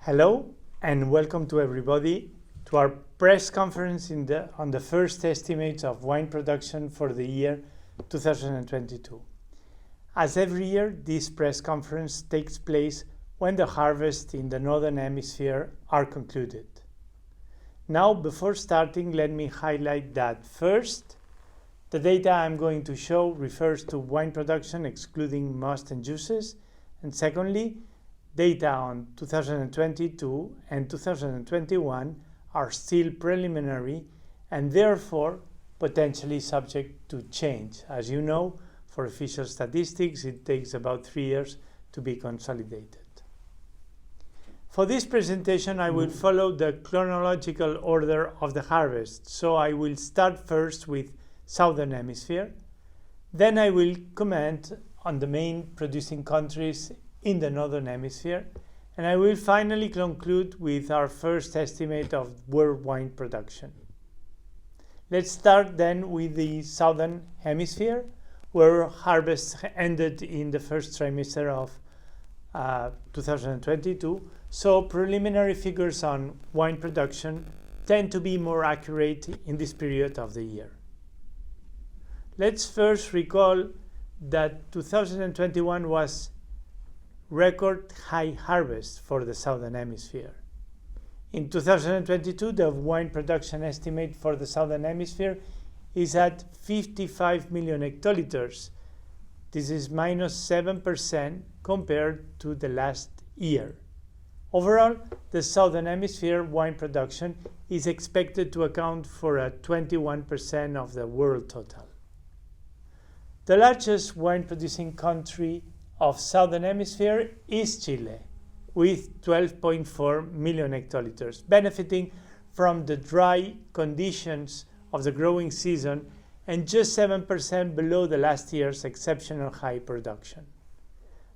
Hello and welcome to everybody to our press conference on the first estimates of wine production for the year 2022. As every year, this press conference takes place when the harvests in the Northern Hemisphere are concluded. Now, before starting, let me highlight that first, the data I'm going to show refers to wine production excluding must and juices, and secondly, data on 2022 and 2021 are still preliminary and therefore potentially subject to change. As you know, for official statistics, it takes about 3 years to be consolidated. For this presentation, I will follow the chronological order of the harvest. So I will start first with Southern Hemisphere. Then I will comment on the main producing countries in the Northern Hemisphere, and I will finally conclude with our first estimate of world wine production. Let's start then with the Southern Hemisphere, where harvests ended in the first trimester of 2022, so preliminary figures on wine production tend to be more accurate in this period of the year. Let's first recall that 2021 was record high harvest for the Southern Hemisphere. In 2022, the wine production estimate for the Southern Hemisphere is at 55 million hectoliters. This is minus 7% compared to the last year. Overall, the Southern Hemisphere wine production is expected to account for 21% of the world total. The largest wine producing country of Southern Hemisphere is Chile, with 12.4 million hectoliters, benefiting from the dry conditions of the growing season and just 7% below the last year's exceptional high production.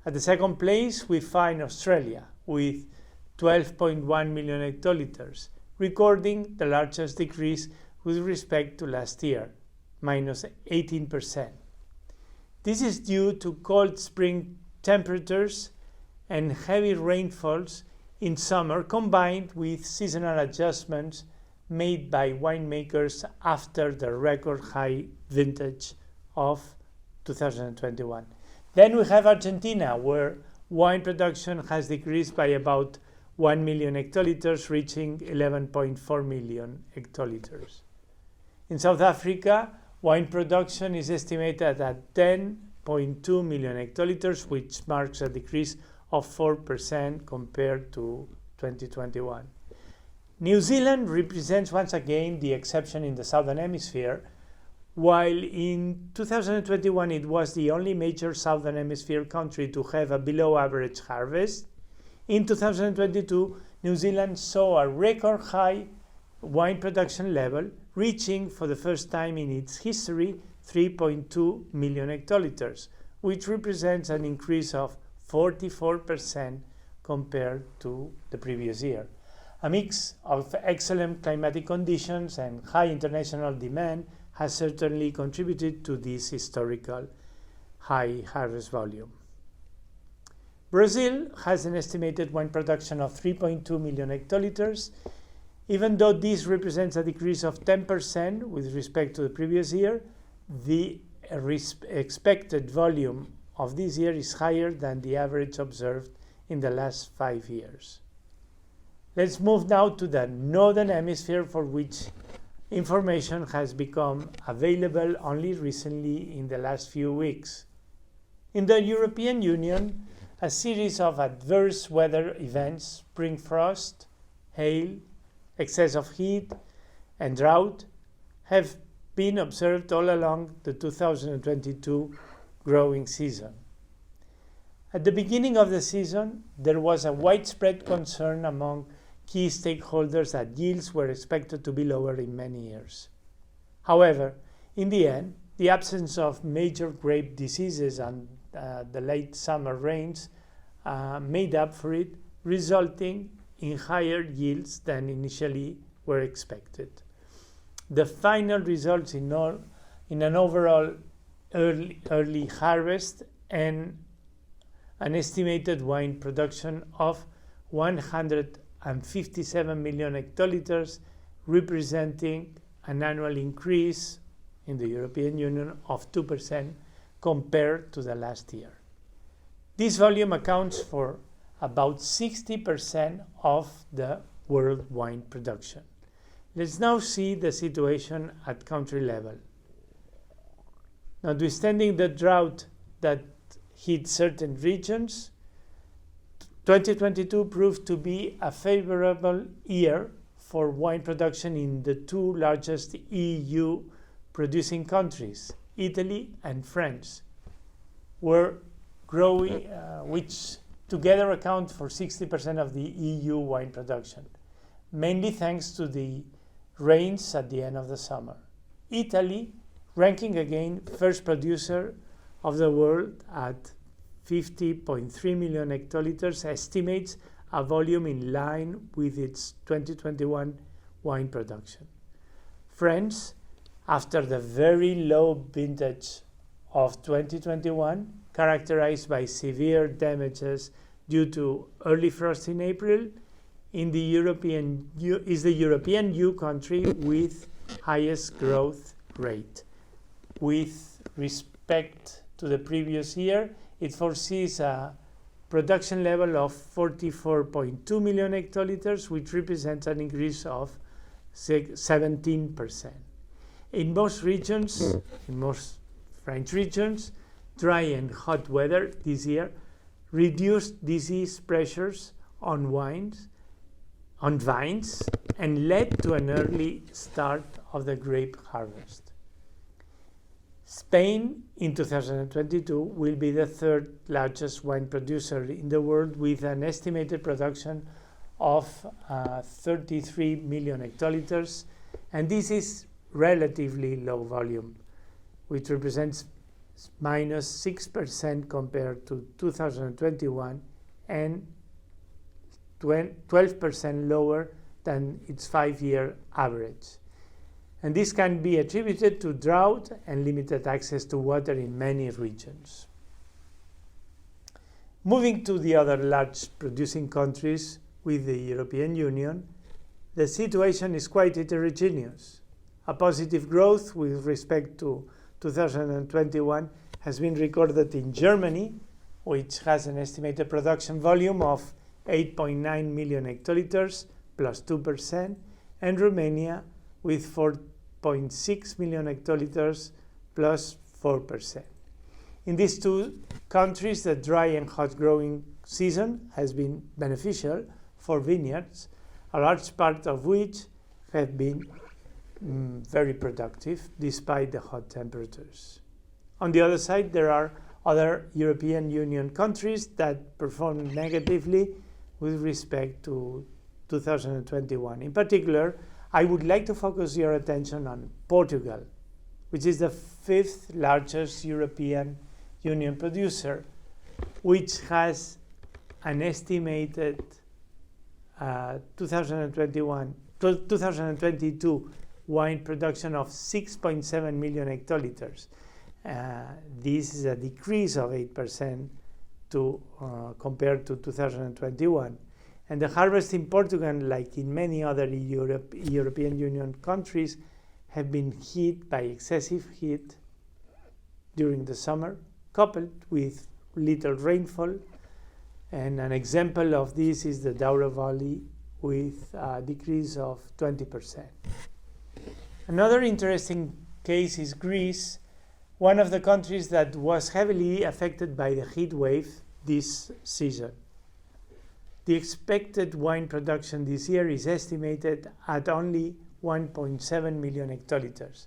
At the second place, we find Australia, with 12.1 million hectoliters, recording the largest decrease with respect to last year, minus 18%. This is due to cold spring temperatures and heavy rainfalls in summer, combined with seasonal adjustments made by winemakers after the record high vintage of 2021. Then we have Argentina, where wine production has decreased by about 1 million hectoliters, reaching 11.4 million hectoliters. In South Africa, wine production is estimated at 10.2 million hectoliters, which marks a decrease of 4% compared to 2021. New Zealand represents once again the exception in the Southern Hemisphere. While in 2021 it was the only major Southern Hemisphere country to have a below average harvest, in 2022 New Zealand saw a record high wine production level, reaching for the first time in its history 3.2 million hectoliters, which represents an increase of 44% compared to the previous year. A mix of excellent climatic conditions and high international demand has certainly contributed to this historical high harvest volume. Brazil has an estimated wine production of 3.2 million hectoliters. Even though this represents a decrease of 10% with respect to the previous year, the expected volume of this year is higher than the average observed in the last 5 years. Let's move now to the Northern Hemisphere, for which information has become available only recently in the last few weeks. In the European Union, a series of adverse weather events, spring frost, hail, excess of heat, and drought, have been observed all along the 2022 growing season. At the beginning of the season, there was a widespread concern among key stakeholders that yields were expected to be lower in many years. However, in the end, the absence of major grape diseases and the late summer rains made up for it, resulting in higher yields than initially were expected. The final results in an overall early harvest and an estimated wine production of 157 million hectoliters, representing an annual increase in the European Union of 2% compared to the last year. This volume accounts for about 60% of the world wine production. Let's now see the situation at country level. Notwithstanding the drought that hit certain regions, 2022 proved to be a favorable year for wine production in the two largest EU producing countries, Italy and France, were growing, which together account for 60% of the EU wine production, mainly thanks to the rains at the end of the summer. Italy, ranking again first producer of the world at 50.3 million hectoliters, estimates a volume in line with its 2021 wine production. France, after the very low vintage of 2021, characterized by severe damages due to early frost in April, is the European EU country with highest growth rate. With respect to the previous year, it foresees a production level of 44.2 million hectoliters, which represents an increase of 17%. In most regions, in most French regions, dry and hot weather this year reduced disease pressures on vines and led to an early start of the grape harvest. Spain in 2022 will be the third largest wine producer in the world with an estimated production of 33 million hectoliters, and this is relatively low volume, which represents minus 6% compared to 2021 and 12% lower than its 5-year average. And this can be attributed to drought and limited access to water in many regions. Moving to the other large producing countries with the European Union, the situation is quite heterogeneous. A positive growth with respect to 2021 has been recorded in Germany, which has an estimated production volume of 8.9 million hectoliters, plus 2%, and Romania with 4.6 million hectoliters, plus 4%. In these two countries, the dry and hot growing season has been beneficial for vineyards, a large part of which have been very productive despite the hot temperatures. On the other side, there are other European Union countries that performed negatively with respect to 2021. In particular, I would like to focus your attention on Portugal, which is the 5th largest European Union producer, which has an estimated 2022 wine production of 6.7 million hectoliters. This is a decrease of 8% compared to 2021. And the harvest in Portugal, like in many other European Union countries, have been hit by excessive heat during the summer, coupled with little rainfall. And an example of this is the Douro Valley, with a decrease of 20%. Another interesting case is Greece, one of the countries that was heavily affected by the heat wave this season. The expected wine production this year is estimated at only 1.7 million hectoliters.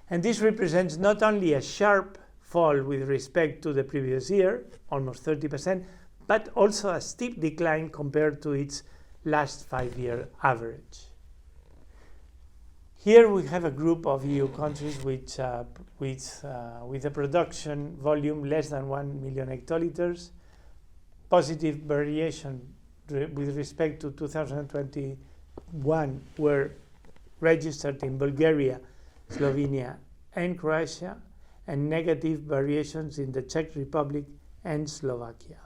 And this represents not only a sharp fall with respect to the previous year, almost 30%, but also a steep decline compared to its last 5-year average. Here we have a group of EU countries with a production volume less than 1 million hectoliters. Positive variation with respect to 2021 were registered in Bulgaria, Slovenia, and Croatia, and negative variations in the Czech Republic and Slovakia.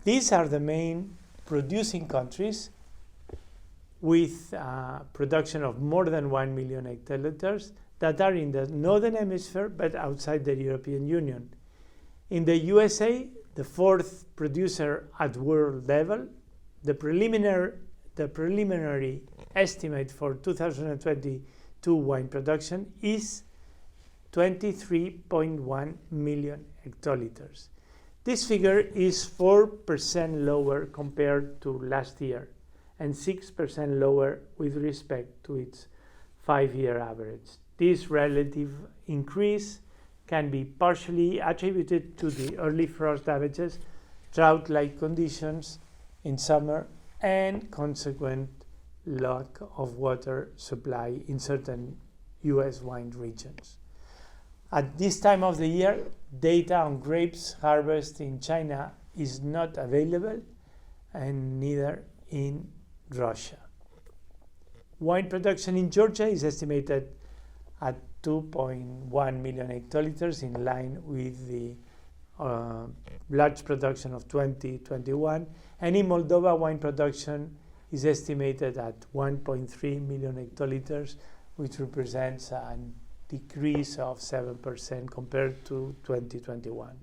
These are the main producing countries with production of more than 1 million hectoliters that are in the northern hemisphere but outside the European Union. In the USA, the fourth producer at world level, the preliminary estimate for 2022 wine production is 23.1 million hectoliters. This figure is 4% lower compared to last year and 6% lower with respect to its 5-year average. This relative increase can be partially attributed to the early frost damages, drought-like conditions in summer, and consequent lack of water supply in certain US wine regions. At this time of the year, data on grapes harvest in China is not available, and neither in Russia. Wine production in Georgia is estimated at 2.1 million hectoliters, in line with the large production of 2021, and in Moldova, wine production is estimated at 1.3 million hectoliters, which represents a decrease of 7% compared to 2021.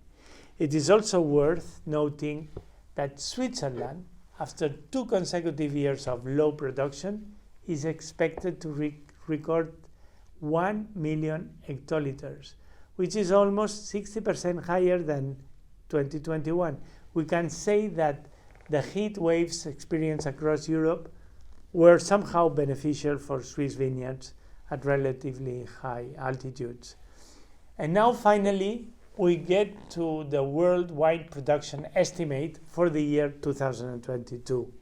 It is also worth noting that Switzerland, after 2 consecutive years of low production, is expected to record 1 million hectoliters, which is almost 60% higher than 2021. We can say that the heat waves experienced across Europe were somehow beneficial for Swiss vineyards at relatively high altitudes. And now finally, we get to the world wine production estimate for the year 2022.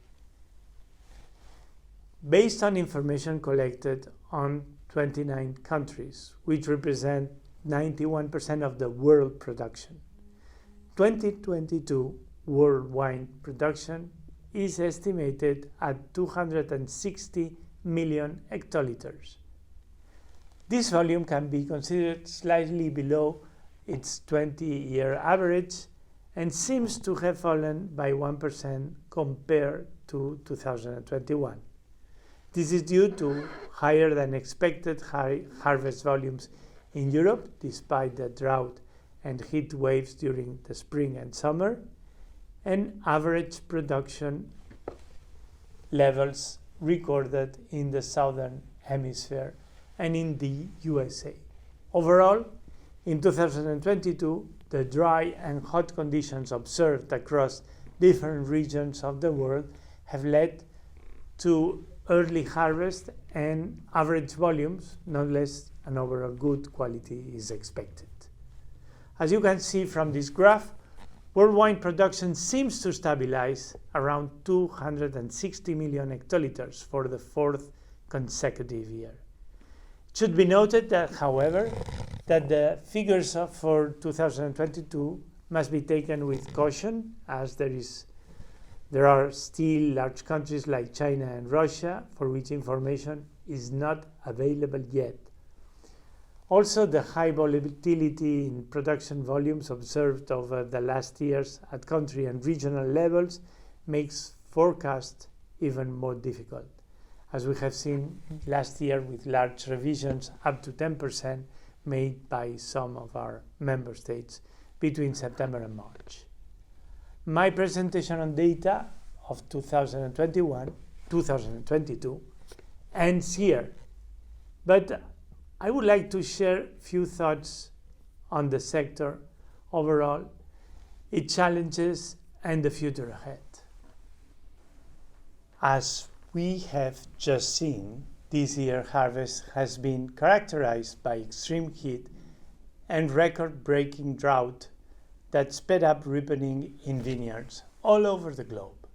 Based on information collected on 29 countries, which represent 91% of the world production, 2022 world wine production is estimated at 260 million hectoliters. This volume can be considered slightly below its 20-year average and seems to have fallen by 1% compared to 2021. This is due to higher than expected high harvest volumes in Europe, despite the drought and heat waves during the spring and summer, and average production levels recorded in the southern hemisphere and in the USA. Overall, in 2022, the dry and hot conditions observed across different regions of the world have led to early harvest and average volumes. Nonetheless, an overall good quality is expected. As you can see from this graph, world wine production seems to stabilize around 260 million hectoliters for the 4th consecutive year. It should be noted that, however, that the figures for 2022 must be taken with caution, as there are still large countries like China and Russia for which information is not available yet. Also, the high volatility in production volumes observed over the last years at country and regional levels makes forecast even more difficult, as we have seen last year with large revisions up to 10% made by some of our member states between September and March. My presentation on data of 2022 ends here, but I would like to share a few thoughts on the sector overall, its challenges, and the future ahead. As we have just seen, this year's harvest has been characterized by extreme heat and record-breaking drought that sped up ripening in vineyards all over the globe.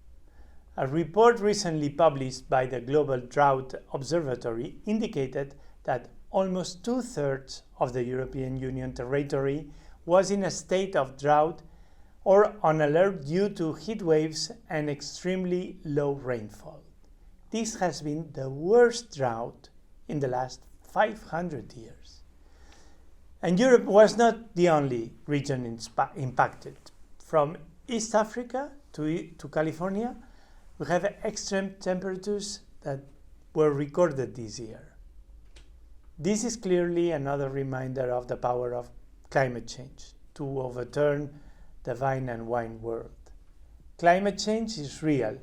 A report recently published by the Global Drought Observatory indicated that almost 2/3 of the European Union territory was in a state of drought or on alert due to heat waves and extremely low rainfall. This has been the worst drought in the last 500 years. And Europe was not the only region impacted. From East Africa to to California, we have extreme temperatures that were recorded this year. This is clearly another reminder of the power of climate change to overturn the vine and wine world. Climate change is real,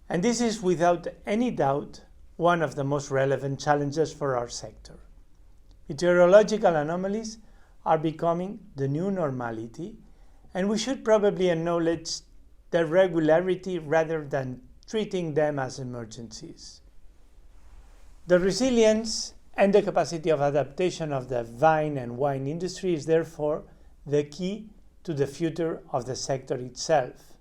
and this is without any doubt one of the most relevant challenges for our sector. Meteorological anomalies are becoming the new normality, and we should probably acknowledge their regularity rather than treating them as emergencies. The resilience and the capacity of adaptation of the vine and wine industry is therefore the key to the future of the sector itself.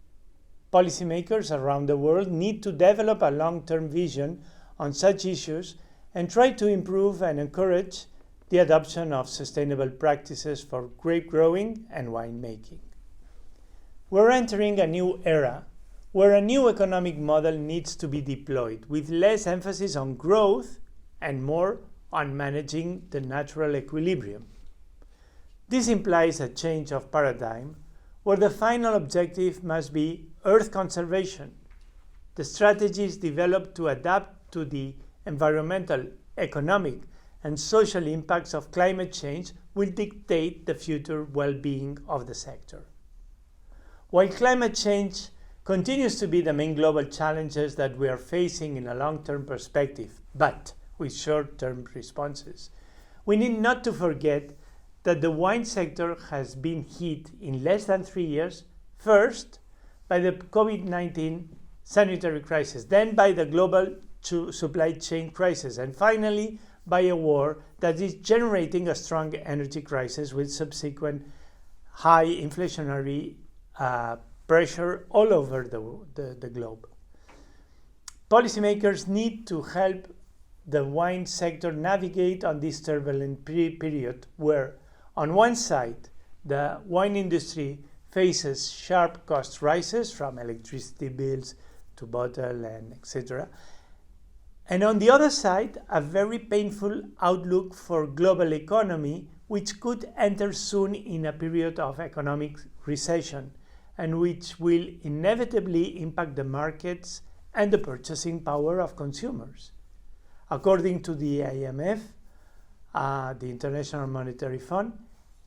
Policymakers around the world need to develop a long-term vision on such issues and try to improve and encourage the adoption of sustainable practices for grape growing and winemaking. We're entering a new era where a new economic model needs to be deployed with less emphasis on growth and more on managing the natural equilibrium. This implies a change of paradigm where the final objective must be earth conservation. The strategies developed to adapt to the environmental, economic, and social impacts of climate change will dictate the future well-being of the sector. While climate change continues to be the main global challenges that we are facing in a long-term perspective, but with short-term responses, we need not to forget that the wine sector has been hit in less than 3 years, first by the COVID-19 sanitary crisis, then by the global supply chain crisis, and finally by a war that is generating a strong energy crisis with subsequent high inflationary pressure all over the globe. Policymakers need to help the wine sector navigate on this turbulent period where, on one side, the wine industry faces sharp cost rises from electricity bills to bottle and etc., and on the other side, a very painful outlook for global economy, which could enter soon in a period of economic recession, and which will inevitably impact the markets and the purchasing power of consumers. According to the IMF, the International Monetary Fund,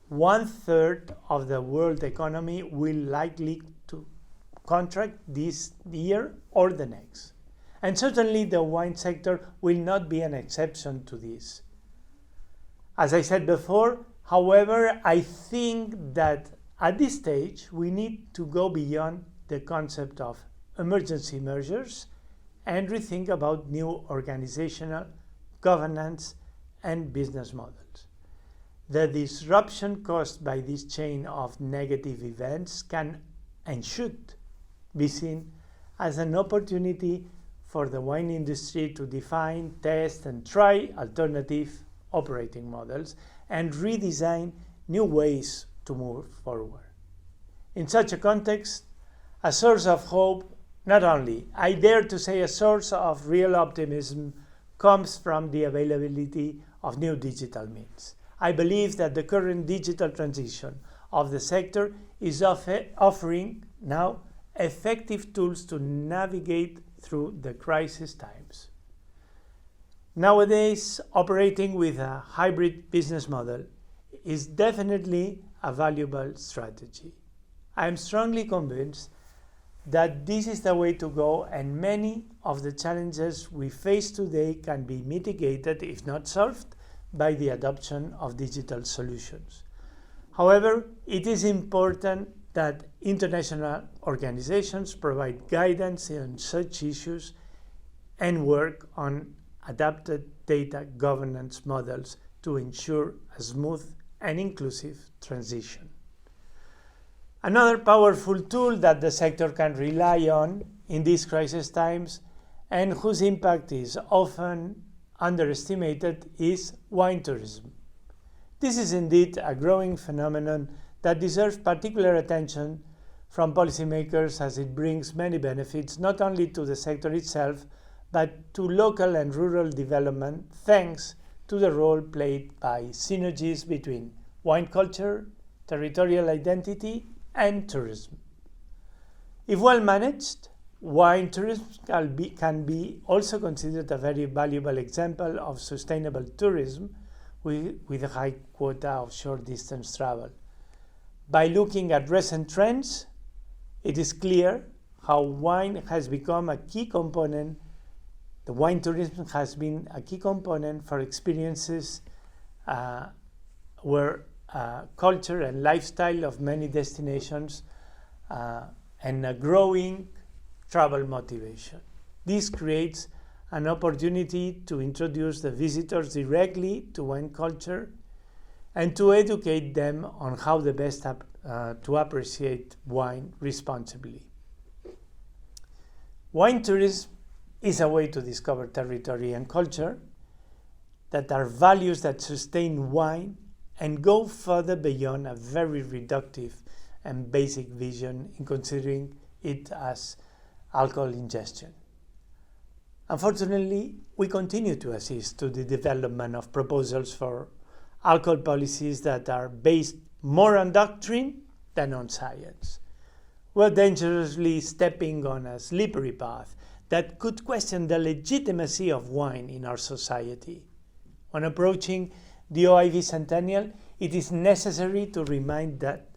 1/3 of the world economy will likely to contract this year or the next. And certainly the wine sector will not be an exception to this. As I said before, however, I think that at this stage we need to go beyond the concept of emergency measures and rethink about new organizational, governance, and business models. The disruption caused by this chain of negative events can and should be seen as an opportunity for the wine industry to define, test, and try alternative operating models and redesign new ways to move forward. In such a context, a source of hope, not only, I dare to say a source of real optimism, comes from the availability of new digital means. I believe that the current digital transition of the sector is offering now effective tools to navigate through the crisis times. Nowadays, operating with a hybrid business model is definitely a valuable strategy. I am strongly convinced that this is the way to go, and many of the challenges we face today can be mitigated, if not solved, by the adoption of digital solutions. However, it is important that international organizations provide guidance on such issues and work on adapted data governance models to ensure a smooth and inclusive transition. Another powerful tool that the sector can rely on in these crisis times and whose impact is often underestimated is wine tourism. This is indeed a growing phenomenon that deserves particular attention from policymakers as it brings many benefits not only to the sector itself but to local and rural development thanks to the role played by synergies between wine culture, territorial identity, and tourism. If well managed, wine tourism can be also considered a very valuable example of sustainable tourism with a high quota of short distance travel. By looking at recent trends, it is clear how wine has become a key component. The wine tourism has been a key component for experiences where culture and lifestyle of many destinations and a growing travel motivation. This creates an opportunity to introduce the visitors directly to wine culture and to educate them on how the best to appreciate wine responsibly. Wine tourism is a way to discover territory and culture that are values that sustain wine and go further beyond a very reductive and basic vision in considering it as alcohol ingestion. Unfortunately, we continue to assist to the development of proposals for alcohol policies that are based more on doctrine than on science. We're dangerously stepping on a slippery path that could question the legitimacy of wine in our society. When approaching the OIV centennial, it is necessary to remind that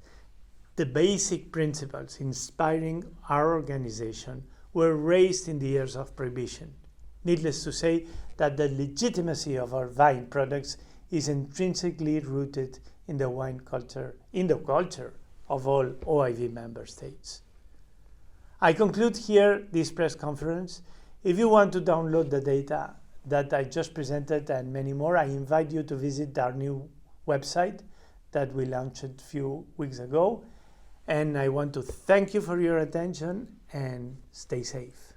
the basic principles inspiring our organization were raised in the years of Prohibition. Needless to say that the legitimacy of our wine products is intrinsically rooted in the wine culture, of all OIV member states. I conclude here this press conference. If you want to download the data that I just presented and many more, I invite you to visit our new website that we launched a few weeks ago. And I want to thank you for your attention and stay safe.